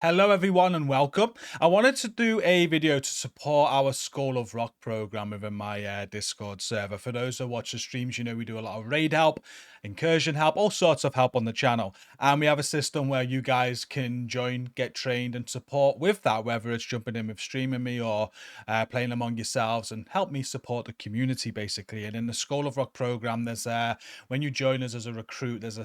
Hello everyone and welcome. I wanted to do a video to support our School of Rock program within my Discord server. For those who watch the streams, you know we do a lot of raid help, incursion help, all sorts of help on the channel. And we have a system where you guys can join, get trained and support with that, whether it's jumping in with streaming me or playing among yourselves and help me support the community basically. And in the School of Rock program, there's when you join us as a recruit, there's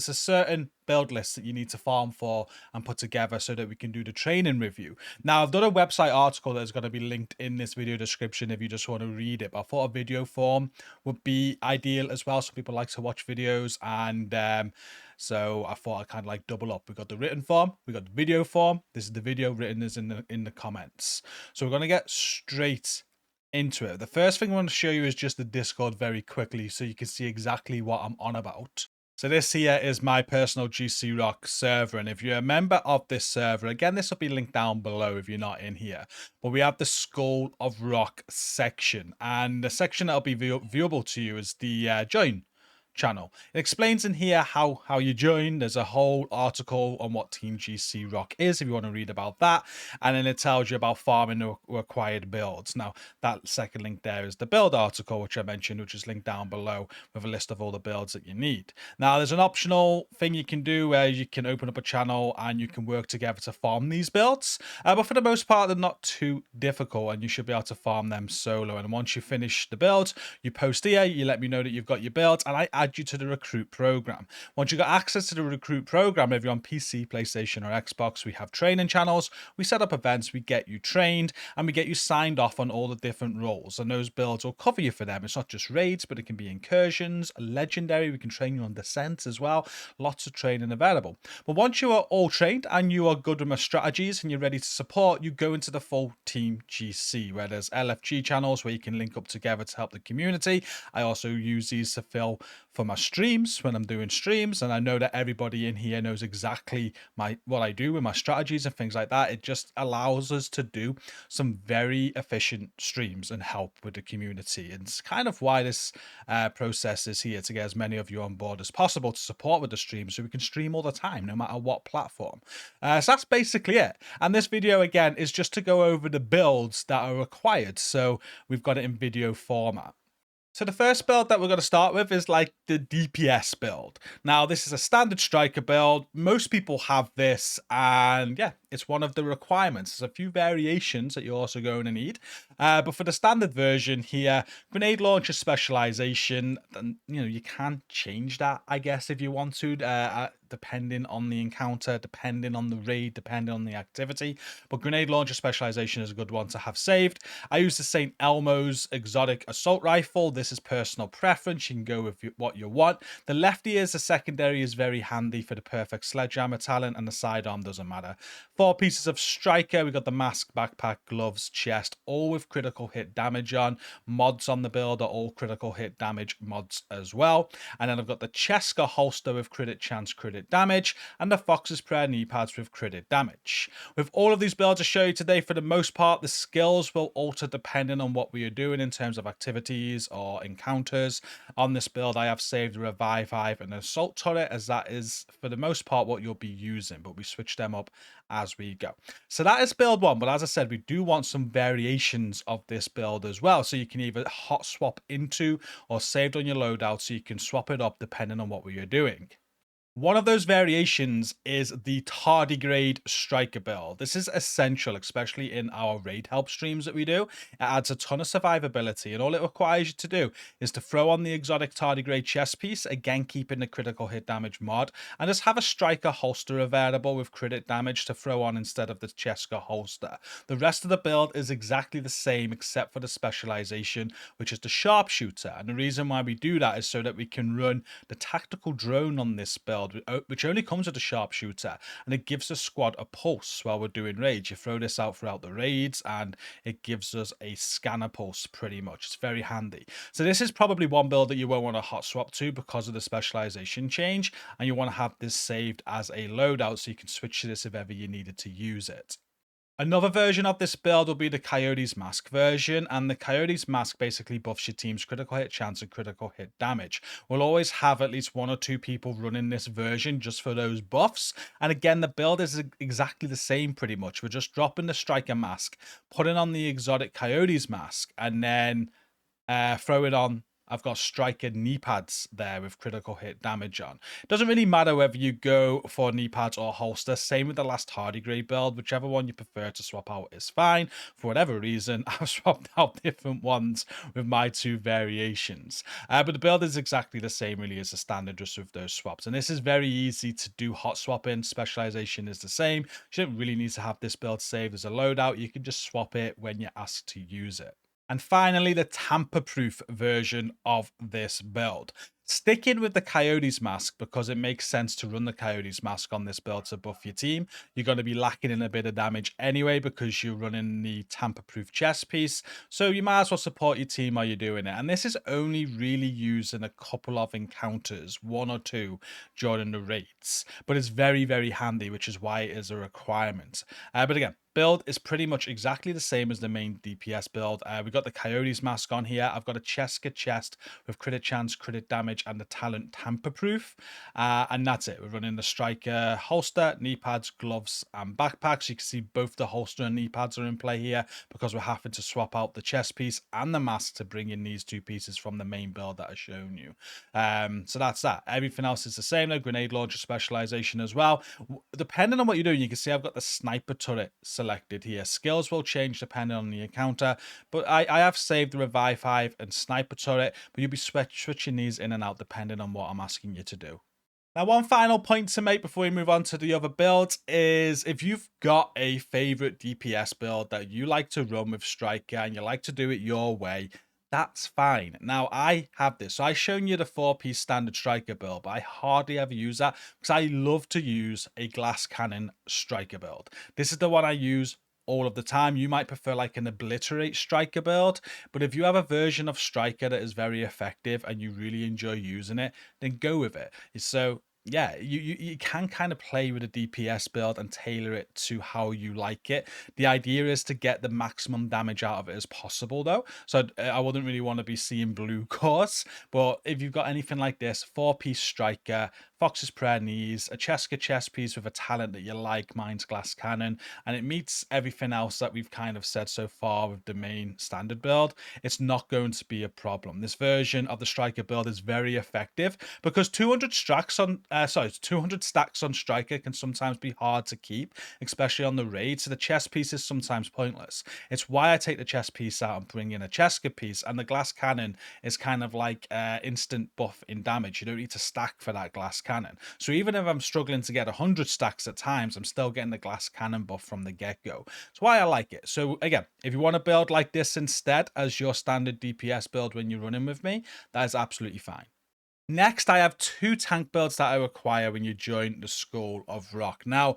a certain build list that you need to farm for and put together so that we can do the training review. Now, I've done a website article that's going to be linked in this video description if you just want to read it, but I thought a video form would be ideal as well. So people like to watch videos, and so I thought I'd kind of like double up. We got the written form, we got the video form. This is the video, written is in the comments. So we're going to get straight into it. The first thing I want to show you is just the Discord very quickly so you can see exactly what I'm on about. So this here is my personal GCROCK server, and if you're a member of this server, again, this will be linked down below if you're not in here, but we have the School of Rock section, and the section that'll be viewable to you is the join channel. It explains in here how you join. There's a whole article on what Team GC Rock is if you want to read about that, and then it tells you about farming the required builds. Now that second link there is the build article which I mentioned, which is linked down below with a list of all the builds that you need. Now there's an optional thing you can do where you can open up a channel and you can work together to farm these builds, but for the most part they're not too difficult and you should be able to farm them solo. And once you finish the build, you post here, you let me know that you've got your builds, and I add you to the recruit program. Once you got access to the recruit program, if you're on PC, PlayStation or Xbox, we have training channels, we set up events, we get you trained, and we get you signed off on all the different roles, and those builds will cover you for them. It's not just raids, but it can be incursions, legendary, we can train you on descent as well. Lots of training available. But once you are all trained and you are good with my strategies and you're ready to support, you go into the full Team GC, where there's LFG channels where you can link up together to help the community. I also use these to fill for my streams when I'm doing streams, and I know that everybody in here knows exactly what I do with my strategies and things like that. It just allows us to do some very efficient streams and help with the community, and it's kind of why this process is here, to get as many of you on board as possible to support with the stream so we can stream all the time no matter what platform. So that's basically it, and this video again is just to go over the builds that are required, so we've got it in video format. So the first build that we're going to start with is like the DPS build. Now, this is a standard striker build. Most people have this, and yeah, it's one of the requirements. There's a few variations that you're also going to need. But for the standard version here, grenade launcher specialization, then, you know, you can change that, I guess, if you want to, depending on the encounter, depending on the raid, depending on the activity. But grenade launcher specialization is a good one to have saved. I use the St. Elmo's exotic assault rifle. This is personal preference. You can go with what you want. The lefty is a secondary, is very handy for the perfect sledgehammer talent, and the sidearm doesn't matter. 4 pieces of striker. We got the mask, backpack, gloves, chest, all with critical hit damage on. Mods on the build are all critical hit damage mods as well. And then I've got the Cheska holster with crit chance, crit damage, and the Fox's Prayer knee pads with crit damage. With all of these builds I show you today, for the most part, the skills will alter depending on what we are doing in terms of activities or encounters. On this build, I have saved a Revive Hive and an Assault Turret, as that is, for the most part, what you'll be using, but we switch them up as we go. So that is build 1, but as I said, we do want some variations of this build as well, so you can either hot swap into or saved on your loadout, so you can swap it up depending on what we are doing. One of those variations is the tardigrade striker build. This is essential, especially in our raid help streams that we do. It adds a ton of survivability, and all it requires you to do is to throw on the exotic tardigrade chest piece, again keeping the critical hit damage mod, and just have a striker holster available with crit damage to throw on instead of the Cheska holster. The rest of the build is exactly the same except for the specialization, which is the sharpshooter. And the reason why we do that is so that we can run the tactical drone on this build, which only comes with a sharpshooter, and it gives the squad a pulse while we're doing raids. You throw this out throughout the raids and it gives us a scanner pulse pretty much. It's very handy. So this is probably one build that you won't want to hot swap to because of the specialization change, and you want to have this saved as a loadout so you can switch to this if ever you needed to use it. Another version of this build will be the Coyote's Mask version, and the Coyote's Mask basically buffs your team's critical hit chance and critical hit damage. We'll always have at least 1 or 2 people running this version just for those buffs, and again, the build is exactly the same pretty much. We're just dropping the Striker Mask, putting on the exotic Coyote's Mask, and then throw it on. I've got striker knee pads there with critical hit damage on. It doesn't really matter whether you go for knee pads or holster. Same with the last tardigrade build. Whichever one you prefer to swap out is fine. For whatever reason, I've swapped out different ones with my 2 variations. But the build is exactly the same really as the standard, just with those swaps. And this is very easy to do hot swapping. Specialization is the same. You don't really need to have this build saved as a loadout. You can just swap it when you're asked to use it. And finally, the tamper-proof version of this build. Sticking with the Coyote's Mask because it makes sense to run the Coyote's Mask on this build to buff your team. You're going to be lacking in a bit of damage anyway because you're running the tamper-proof chest piece. So you might as well support your team while you're doing it. And this is only really used in a couple of encounters, 1 or 2 during the raids. But it's very, very handy, which is why it is a requirement. But again, build is pretty much exactly the same as the main DPS build. We've got the Coyote's Mask on here. I've got a Cheska chest with crit chance, crit damage, and the talent tamper proof. And that's it. We're running the striker holster, knee pads, gloves, and backpacks. You can see both the holster and knee pads are in play here because we're having to swap out the chest piece and the mask to bring in these 2 pieces from the main build that I've shown you. So that's that. Everything else is the same though. Grenade launcher specialization as well. Depending on what you're doing, you can see I've got the sniper turret selected here. Skills will change depending on the encounter, but I have saved the Revive 5 and Sniper Turret, but you'll be switching these in and out depending on what I'm asking you to do. Now, one final point to make before we move on to the other builds is if you've got a favorite DPS build that you like to run with Striker and you like to do it your way, that's fine. Now, I have this. So I've shown you the 4-piece standard Striker build, but I hardly ever use that because I love to use a glass cannon Striker build. This is the one I use all of the time. You might prefer like an obliterate Striker build, but if you have a version of Striker that is very effective and you really enjoy using it, then go with it. So yeah, you can kind of play with a DPS build and tailor it to how you like it. The idea is to get the maximum damage out of it as possible, though. So I wouldn't really want to be seeing blue cores, but if you've got anything like this, 4-piece Striker, Fox's Prayer Knees, a Cheska chest piece with a talent that you like, mine's Glass Cannon, and it meets everything else that we've kind of said so far with the main standard build, it's not going to be a problem. This version of the Striker build is very effective because 200 stacks on 200 stacks on Striker can sometimes be hard to keep, especially on the raid, so the chest piece is sometimes pointless. It's why I take the chest piece out and bring in a Cheska piece, and the Glass Cannon is kind of like instant buff in damage. You don't need to stack for that Glass Cannon. So even if I'm struggling to get 100 stacks at times, I'm still getting the Glass Cannon buff from the get-go. That's why I like it. So again, if you want to build like this instead as your standard DPS build when you're running with me, that is absolutely fine. Next, I have 2 tank builds that I require when you join the School of Rock. Now,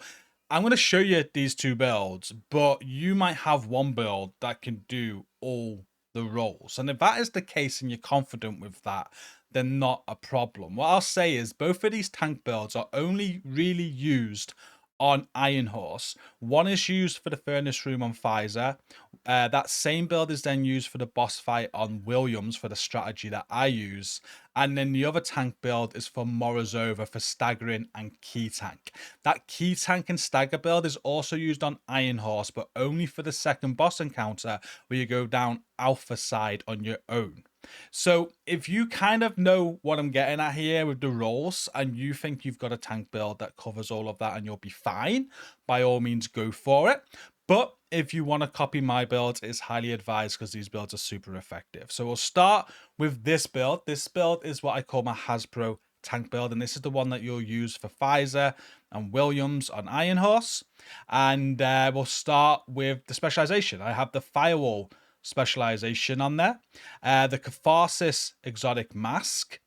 I'm going to show you these 2 builds, but you might have one build that can do all the roles. And if that is the case and you're confident with that, then not a problem. What I'll say is both of these tank builds are only really used on Iron Horse. One is used for the Furnace Room on Pfizer. That same build is then used for the boss fight on Williams for the strategy that I use. And then the other tank build is for Morozova for staggering and key tank. That key tank and stagger build is also used on Iron Horse, but only for the second boss encounter where you go down Alpha side on your own. So if you kind of know what I'm getting at here with the roles and you think you've got a tank build that covers all of that and you'll be fine, by all means go for it. But if you want to copy my builds, it's highly advised because these builds are super effective. So we'll start with this build. This build is what I call my Hasbro tank build, and this is the one that you'll use for Pfizer and Williams on Iron Horse. And we'll start with the specialization. I have the Firewall specialization on there, the Catharsis exotic mask.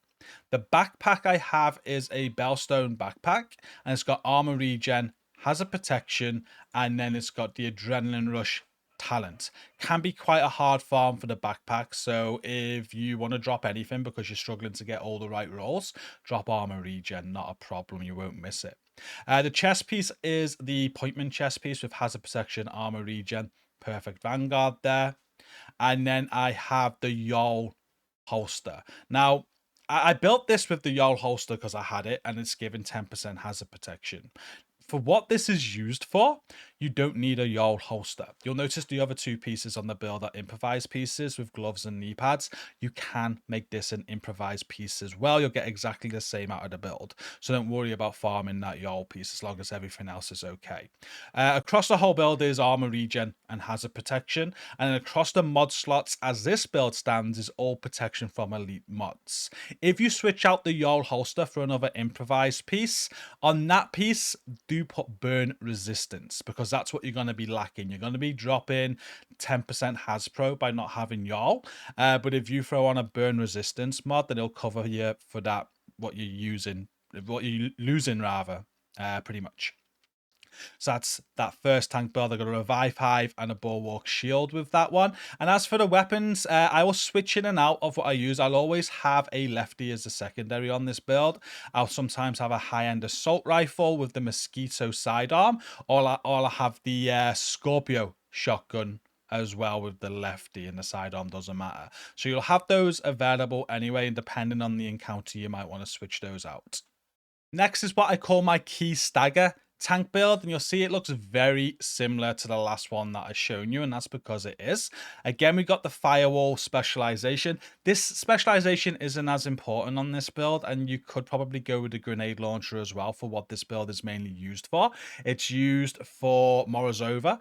The backpack I have is a Bellstone backpack, and it's got armor regen, hazard protection, and then it's got the adrenaline rush talent. Can be quite a hard farm for the backpack, so if you want to drop anything because you're struggling to get all the right rolls, drop armor regen, not a problem, you won't miss it. The chest piece is the appointment chest piece with hazard protection, armor regen, perfect vanguard there. And then I have the Yol holster. Now, I built this with the Yol holster because I had it and it's given 10% hazard protection. For what this is used for, you don't need a Yol holster. You'll notice the other two pieces on the build are improvised pieces with gloves and knee pads. You can make this an improvised piece as well. You'll get exactly the same out of the build. So don't worry about farming that Yol piece as long as everything else is okay. Across the whole build is armor regen and hazard protection. And then across the mod slots, as this build stands, is all protection from elite mods. If you switch out the Yol holster for another improvised piece, on that piece, do put burn resistance because that's what you're going to be lacking. You're going to be dropping 10% Hasbro by not having Yol. But if you throw on a burn resistance mod, then it'll cover you for that, what you're losing rather, pretty much. So that's that first tank build. I got a Revive Hive and a Bulwark Shield with that one. And as for the weapons, I will switch in and out of what I use. I'll always have a lefty as a secondary on this build. I'll sometimes have a high-end assault rifle with the Mosquito sidearm, or I'll have the Scorpio shotgun as well with the lefty, and the sidearm doesn't matter. So you'll have those available anyway, and depending on the encounter, you might want to switch those out. Next is what I call my key stagger tank build, and you'll see it looks very similar to the last one that I've shown you, and that's because it is. Again, we got the firewall specialization. This specialization isn't as important on this build, and you could probably go with the grenade launcher as well for what this build is mainly used for. It's used for Morozova,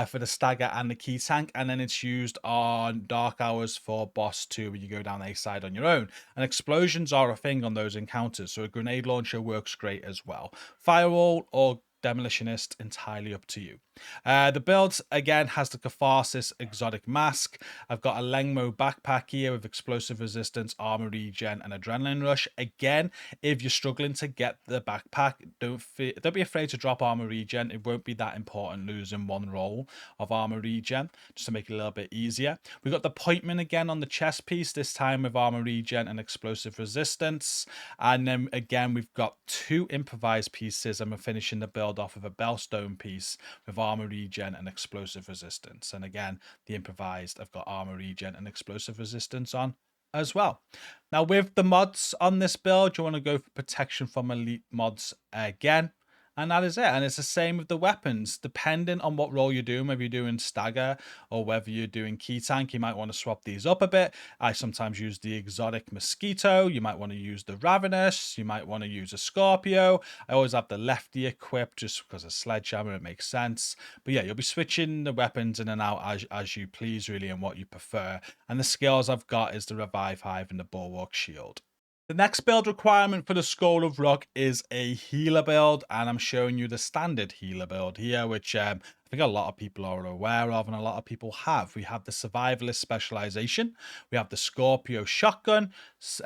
for the stagger and the key tank, and then it's used on Dark Hours for boss 2 when you go down a side on your own. And explosions are a thing on those encounters, so a grenade launcher works great as well. Firewall or demolitionist, entirely up to you. The build again has the Catharsis exotic mask. I've got a Lengmo backpack here with explosive resistance, armor regen, and adrenaline rush. Again, if you're struggling to get the backpack, don't be afraid to drop armor regen. It won't be that important losing one roll of armor regen, just to make it a little bit easier. We've got the appointment again on the chest piece, this time with armor regen and explosive resistance. And then again, we've got two improvised pieces, and we're finishing the build off with a Bellstone piece with armor regen and explosive resistance. And again, the improvised, I've got armor regen and explosive resistance on as well. Now with the mods on this build, you want to go for protection from elite mods again. And that is it. And it's the same with the weapons. Depending on what role you're doing, whether you're doing stagger or whether you're doing key tank, you might want to swap these up a bit. I sometimes use the exotic Mosquito. You might want to use the Ravenous. You might want to use a Scorpio. I always have the lefty equipped just because of Sledgehammer. It makes sense. But yeah, you'll be switching the weapons in and out as you please, really, and what you prefer. And the skills I've got is the Revive Hive and the Bulwark Shield. The next build requirement for the School of Rock is a healer build, and I'm showing you the standard healer build here, which I think a lot of people are aware of and a lot of people have. We have the survivalist specialization, we have the Scorpio shotgun,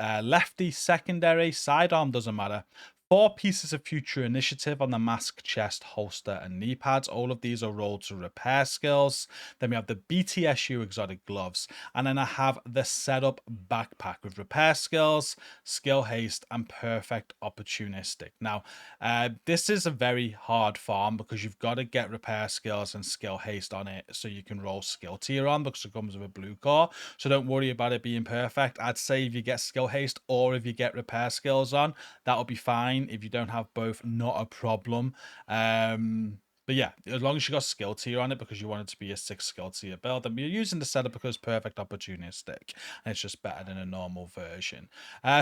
lefty secondary, sidearm doesn't matter. 4 pieces of future initiative on the mask, chest, holster, and knee pads. All of these are rolled to repair skills. Then we have the BTSU exotic gloves. And then I have the setup backpack with repair skills, skill haste, and perfect opportunistic. Now, this is a very hard farm because you've got to get repair skills and skill haste on it so you can roll skill tier on because it comes with a blue core. So don't worry about it being perfect. I'd say if you get skill haste or if you get repair skills on, that'll be fine. If you don't have both, not a problem. But yeah, as long as you got skill tier on it because you want it to be a 6 skill tier build, and you're using the setup because perfect opportunistic, and it's just better than a normal version.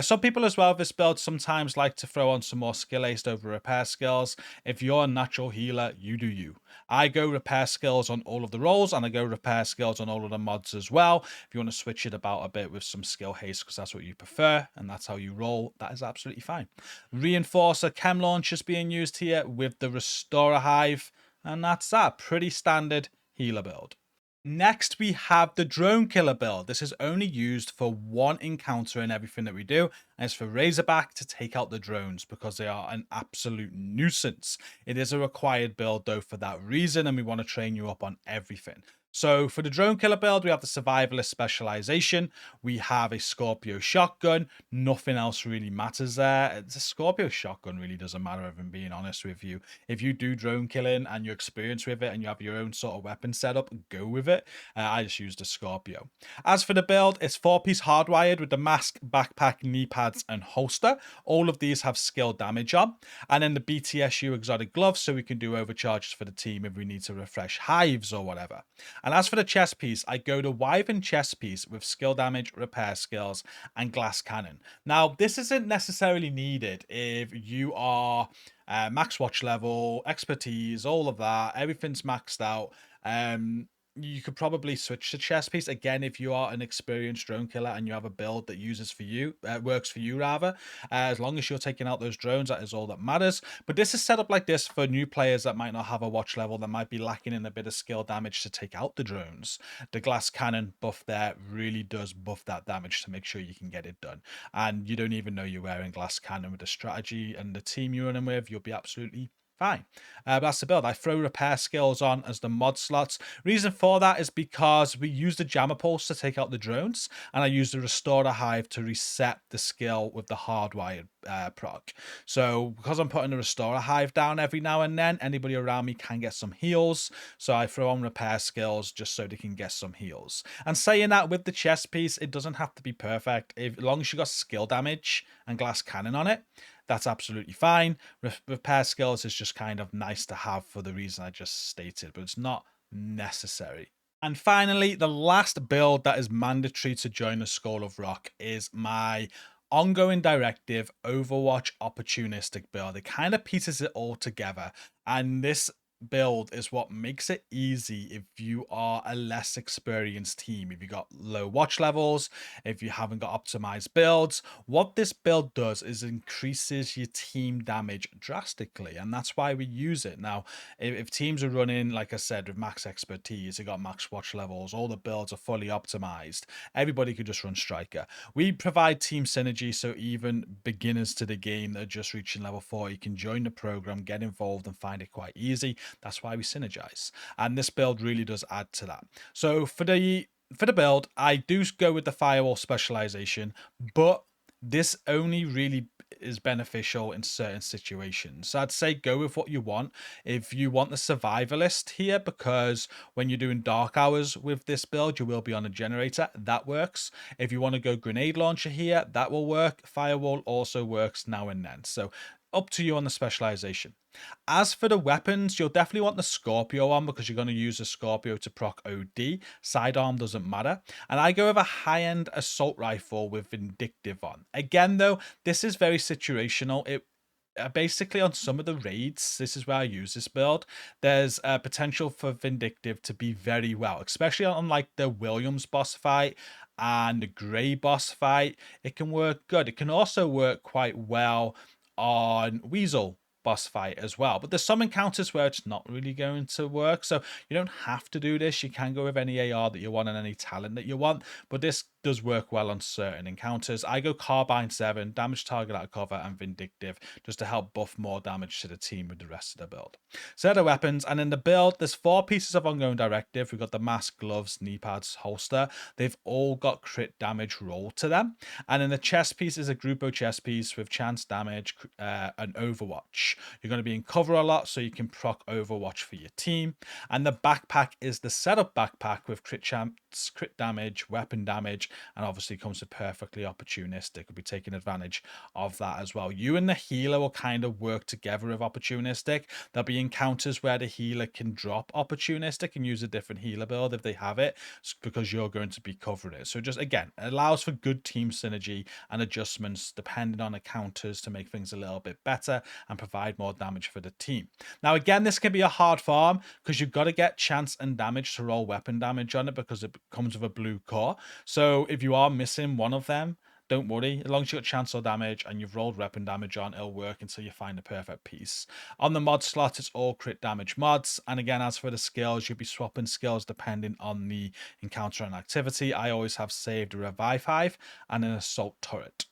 Some people as well with this build sometimes like to throw on some more skill haste over repair skills. If you're a natural healer, you do you. I go repair skills on all of the roles, and I go repair skills on all of the mods as well. If you want to switch it about a bit with some skill haste because that's what you prefer and that's how you roll, that is absolutely fine. Reinforcer chem launchers being used here with the Restorer Hive. And that's that. Pretty standard healer build. Next, we have the drone killer build. This is only used for one encounter in everything that we do, and it's for Razorback to take out the drones because they are an absolute nuisance. It is a required build though for that reason, and we want to train you up on everything. So for the drone killer build, we have the survivalist specialization. We have a Scorpio shotgun. Nothing else really matters there. The Scorpio shotgun really doesn't matter, if I'm being honest with you. If you do drone killing and you're experienced with it and you have your own sort of weapon setup, go with it. I just used the Scorpio. As for the build, it's 4-piece hardwired with the mask, backpack, knee pads, and holster. All of these have skill damage on. And then the BTSU exotic gloves, so we can do overcharges for the team if we need to refresh hives or whatever. And as for the chest piece, I go to Wyvern chest piece with skill damage, repair skills, and glass cannon. Now, this isn't necessarily needed if you are max watch level, expertise, all of that. Everything's maxed out. You could probably switch to chest piece again if you are an experienced drone killer and you have a build that works for you rather. As long as you're taking out those drones, that is all that matters. But this is set up like this for new players that might not have a watch level, that might be lacking in a bit of skill damage to take out the drones. The glass cannon buff there really does buff that damage to make sure you can get it done. And you don't even know you're wearing glass cannon with the strategy and the team you're running with. You'll be absolutely fine. But that's the build. I throw repair skills on as the mod slots. Reason for that is because we use the jammer pulse to take out the drones, and I use the restorer hive to reset the skill with the hardwired proc. So because I'm putting the restorer hive down every now and then, anybody around me can get some heals. So I throw on repair skills just so they can get some heals. And saying that, with the chest piece, it doesn't have to be perfect. As long as you got skill damage and glass cannon on it, that's absolutely fine. Repair skills is just kind of nice to have for the reason I just stated, but it's not necessary. And finally, the last build that is mandatory to join the School of Rock is my ongoing directive Overwatch opportunistic build. It kind of pieces it all together. And this build is what makes it easy if you are a less experienced team, if you got low watch levels, if you haven't got optimized builds. What this build does is increases your team damage drastically, and that's why we use it. Now, if teams are running, like I said, with max expertise, they got max watch levels, all the builds are fully optimized, everybody could just run striker. We provide team synergy, so even beginners to the game that are just reaching level 4, you can join the program, get involved, and find it quite easy. That's why we synergize, and this build really does add to that. So for the build, I do go with the firewall specialization, but this only really is beneficial in certain situations. So I'd say go with what you want. If you want the survivalist here, because when you're doing dark hours with this build, you will be on a generator, that works. If you want to go grenade launcher here, that will work. Firewall also works now and then. So up to you on the specialization. As for the weapons, you'll definitely want the Scorpio on because you're going to use the Scorpio to proc OD. Sidearm doesn't matter. And I go with a high-end assault rifle with Vindictive on. Again, though, this is very situational. It basically, on some of the raids, this is where I use this build, there's a potential for Vindictive to be very well, especially on like the Williams boss fight and the Grey boss fight. It can work good. It can also work quite well on Weasel boss fight as well, but there's some encounters where it's not really going to work, so you don't have to do this. You can go with any AR that you want and any talent that you want, but this does work well on certain encounters. I go Carbine 7, damage target out of cover, and Vindictive just to help buff more damage to the team with the rest of the build. So they're the weapons, and in the build, there's 4 pieces of ongoing directive. We've got the mask, gloves, knee pads, holster. They've all got crit damage roll to them, and in the chest piece is a Grupo chest piece with chance damage and Overwatch. You're going to be in cover a lot, so you can proc Overwatch for your team. And the backpack is the setup backpack with crit chance, crit damage, weapon damage, and obviously comes with perfectly opportunistic. We'll be taking advantage of that as well. You and the healer will kind of work together with opportunistic. There'll be encounters where the healer can drop opportunistic and use a different healer build if they have it, because you're going to be covering it. So just again, it allows for good team synergy and adjustments depending on encounters to make things a little bit better and provide more damage for the team. Now again, this can be a hard farm because you've got to get chance and damage to roll weapon damage on it because it comes with a blue core. So if you are missing one of them, don't worry, as long as you've got chance or damage and you've rolled weapon damage on, it'll work until you find the perfect piece. On the mod slot, it's all crit damage mods. And again, as for the skills, you'll be swapping skills depending on the encounter and activity. I always have saved a revive hive and an assault turret.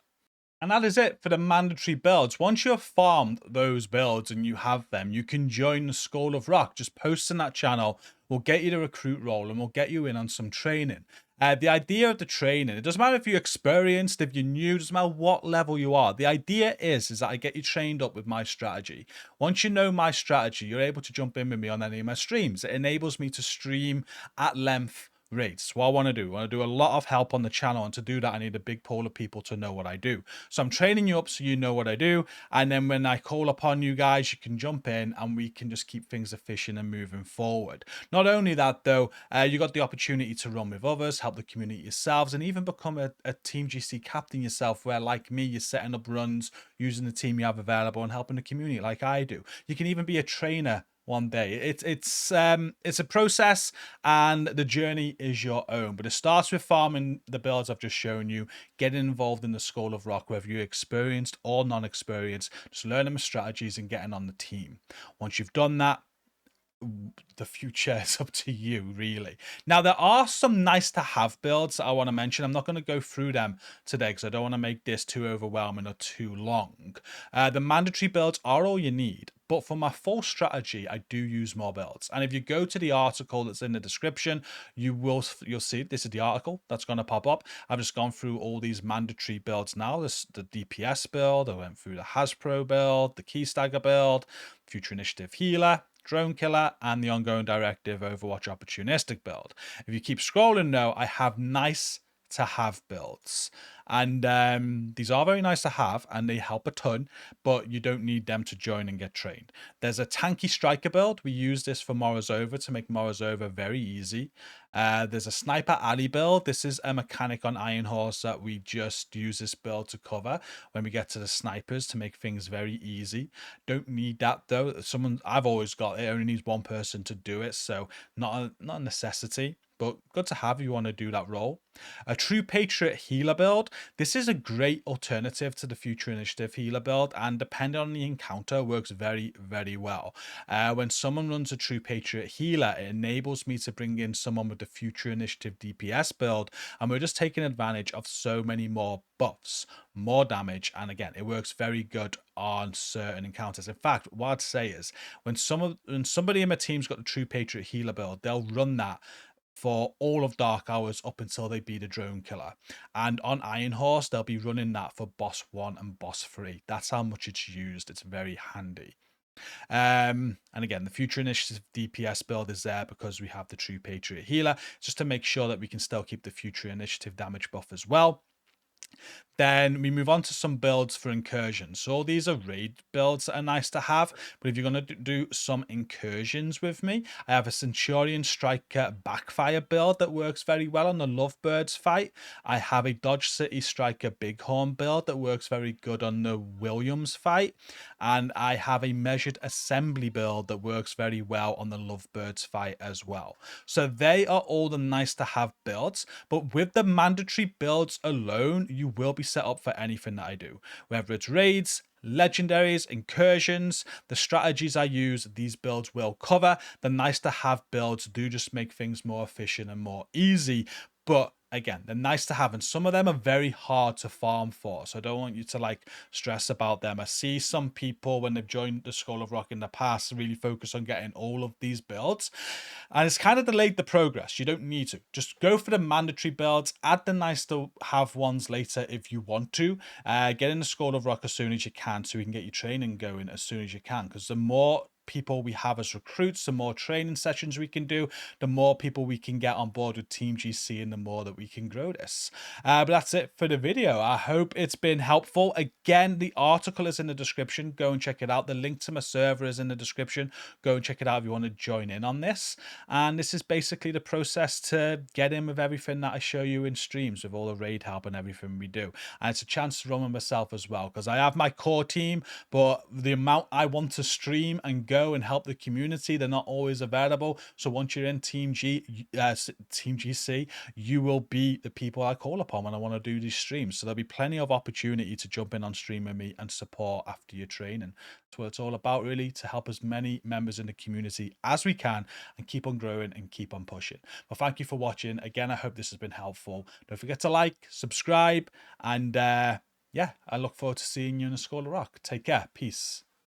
And that is it for the mandatory builds. Once you have farmed those builds and you have them, you can join the School of Rock. Just post in that channel we'll get you the recruit role and we'll get you in on some training. The idea of the training, it doesn't matter if you're experienced, if you're new, it doesn't matter what level you are. The idea is that I get you trained up with my strategy. Once you know my strategy, you're able to jump in with me on any of my streams. It enables me to stream at length rates. What I want to do, I want to do a lot of help on the channel, and to do that I need a big pool of people to know what I do. So I'm training you up so you know what I do, and then when I call upon you guys, you can jump in and we can just keep things efficient and moving forward. Not only that though, you got the opportunity to run with others, help the community yourselves, and even become a Team GC captain yourself, where like me, you're setting up runs using the team you have available and helping the community like I do. You can even be a trainer one day. It's a process, and the journey is your own, but it starts with farming the builds I've just shown you, getting involved in the School of Rock, whether you're experienced or non-experienced, just learning the strategies and getting on the team. Once you've done that, the future is up to you, really. Now, there are some nice to have builds that I want to mention. I'm not going to go through them today because I don't want to make this too overwhelming or too long. The mandatory builds are all you need, but for my full strategy, I do use more builds. And if you go to the article that's in the description, you'll see this is the article that's going to pop up. I've just gone through all these mandatory builds now. This the DPS build. I went through the Hasbro build, the Key Stagger build, Future Initiative Healer, Drone Killer, and the ongoing directive Overwatch opportunistic build. If you keep scrolling now, I have nice to have builds, and these are very nice to have and they help a ton, but you don't need them to join and get trained. There's a tanky striker build. We use this for Morozova to make Morozova very easy. There's a sniper alley build. This is a mechanic on Iron Horse that we just use this build to cover when we get to the snipers to make things very easy. Don't need that though. I've always got it, only needs one person to do it, so not a necessity, but good to have if you want to do that role. A True Patriot healer build. This is a great alternative to the Future Initiative healer build, and depending on the encounter, works very, very well. When someone runs a True Patriot healer, it enables me to bring in someone with the Future Initiative DPS build, and we're just taking advantage of so many more buffs, more damage, and again, it works very good on certain encounters. In fact, what I'd say is when somebody in my team's got the True Patriot healer build, they'll run that for all of Dark Hours up until they beat a Drone Killer. And on Iron Horse, they'll be running that for Boss 1 and Boss 3. That's how much it's used. It's very handy. And again, the Future Initiative DPS build is there because we have the True Patriot healer, just to make sure that we can still keep the Future Initiative damage buff as well. Then we move on to some builds for incursions. So all these are raid builds that are nice to have, but if you're going to do some incursions with me, I have a Centurion Striker Backfire build that works very well on the Lovebirds fight. I have a Dodge City Striker Bighorn build that works very good on the Williams fight, and I have a Measured Assembly build that works very well on the Lovebirds fight as well. So they are all the nice to have builds, but with the mandatory builds alone, you will be set up for anything that I do, whether it's raids, legendaries, incursions. The strategies I use, these builds will cover. The nice to have builds do just make things more efficient and more easy, but again, they're nice to have, and some of them are very hard to farm for, so I don't want you to like stress about them. I see some people when they've joined the School of Rock in the past really focus on getting all of these builds, and it's kind of delayed the progress. You don't need to. Just go for the mandatory builds, add the nice to have ones later if you want to. Get in the School of Rock as soon as you can so we can get your training going as soon as you can, because the more people we have as recruits, the more training sessions we can do, the more people we can get on board with Team GC, and the more that we can grow this. But that's it for the video. I hope it's been helpful. Again, the article is in the description. Go and check it out. The link to my server is in the description. Go and check it out if you want to join in on this. And this is basically the process to get in with everything that I show you in streams, with all the raid help and everything we do. And it's a chance to run with myself as well, because I have my core team, but the amount I want to stream and go and help the community, they're not always available. So once you're in Team GC, you will be the people I call upon when I want to do these streams. So there'll be plenty of opportunity to jump in on stream with me and support after your training. That's what it's all about, really, to help as many members in the community as we can and keep on growing and keep on pushing. Well, thank you for watching. Again, I hope this has been helpful. Don't forget to like, subscribe, and yeah, I look forward to seeing you in the School of Rock. Take care. Peace.